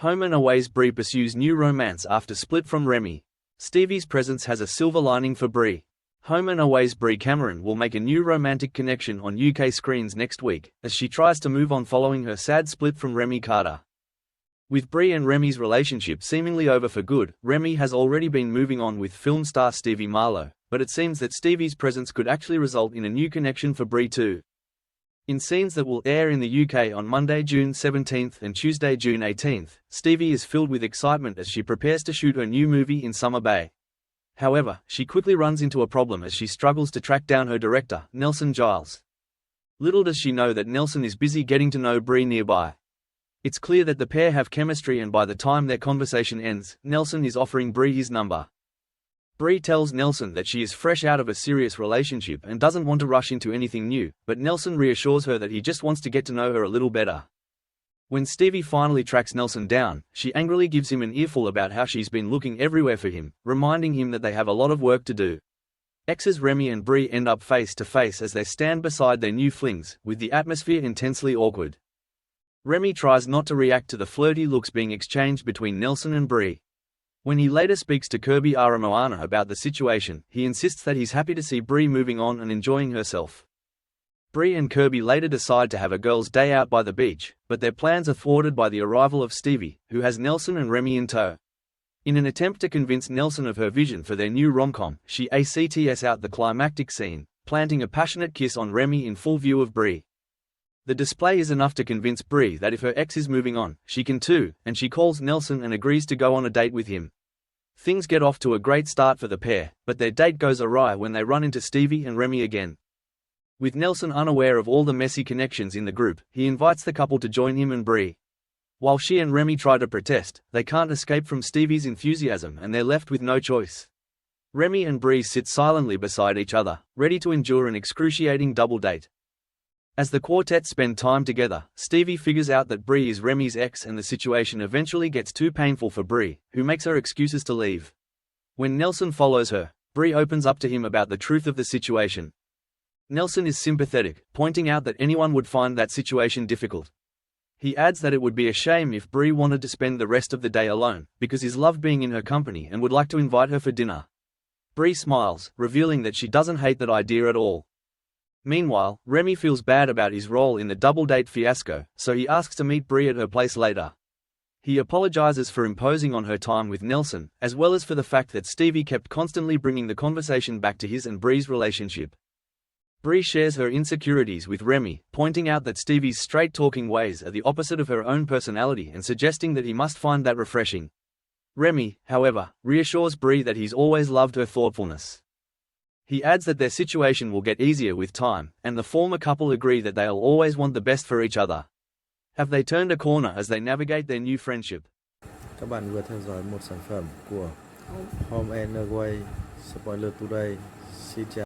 Home and away's Bree pursues new romance after split from Remi. Stevie's presence has a silver lining for Bree. Home and away's Bree Cameron will make a new romantic connection on UK screens next week, as she tries to move on following her sad split from Remi Carter. With Bree and Remi's relationship seemingly over for good, Remi has already been moving on with film star Stevie Marlowe, but it seems that Stevie's presence could actually result in a new connection for Bree too. In scenes that will air in the UK on Monday, June 17th and Tuesday, June 18th, Stevie is filled with excitement as she prepares to shoot her new movie in Summer Bay. However, she quickly runs into a problem as she struggles to track down her director, Nelson Giles. Little does she know that Nelson is busy getting to know Bree nearby. It's clear that the pair have chemistry, and by the time their conversation ends, Nelson is offering Bree his number. Bree tells Nelson that she is fresh out of a serious relationship and doesn't want to rush into anything new, but Nelson reassures her that he just wants to get to know her a little better. When Stevie finally tracks Nelson down, she angrily gives him an earful about how she's been looking everywhere for him, reminding him that they have a lot of work to do. Exes Remi and Bree end up face to face as they stand beside their new flings, with the atmosphere intensely awkward. Remi tries not to react to the flirty looks being exchanged between Nelson and Bree. When he later speaks to Kirby Aramoana about the situation, he insists that he's happy to see Bree moving on and enjoying herself. Bree and Kirby later decide to have a girls' day out by the beach, but their plans are thwarted by the arrival of Stevie, who has Nelson and Remi in tow. In an attempt to convince Nelson of her vision for their new rom-com, she acts out the climactic scene, planting a passionate kiss on Remi in full view of Bree. The display is enough to convince Bree that if her ex is moving on, she can too, and she calls Nelson and agrees to go on a date with him. Things get off to a great start for the pair, but their date goes awry when they run into Stevie and Remi again. With Nelson unaware of all the messy connections in the group, he invites the couple to join him and Bree. While she and Remi try to protest, they can't escape from Stevie's enthusiasm and they're left with no choice. Remi and Bree sit silently beside each other, ready to endure an excruciating double date. As the quartet spend time together, Stevie figures out that Bree is Remi's ex, and the situation eventually gets too painful for Bree, who makes her excuses to leave. When Nelson follows her, Bree opens up to him about the truth of the situation. Nelson is sympathetic, pointing out that anyone would find that situation difficult. He adds that it would be a shame if Bree wanted to spend the rest of the day alone, because he loved being in her company and would like to invite her for dinner. Bree smiles, revealing that she doesn't hate that idea at all. Meanwhile, Remi feels bad about his role in the double date fiasco, so he asks to meet Bree at her place later. He apologizes for imposing on her time with Nelson, as well as for the fact that Stevie kept constantly bringing the conversation back to his and Bree's relationship. Bree shares her insecurities with Remi, pointing out that Stevie's straight-talking ways are the opposite of her own personality and suggesting that he must find that refreshing. Remi, however, reassures Bree that he's always loved her thoughtfulness. He adds that their situation will get easier with time, and the former couple agree that they'll always want the best for each other. Have they turned a corner as they navigate their new friendship? Các bạn vừa theo dõi một sản phẩm của Home and Away Spoiler Today. Xin chào.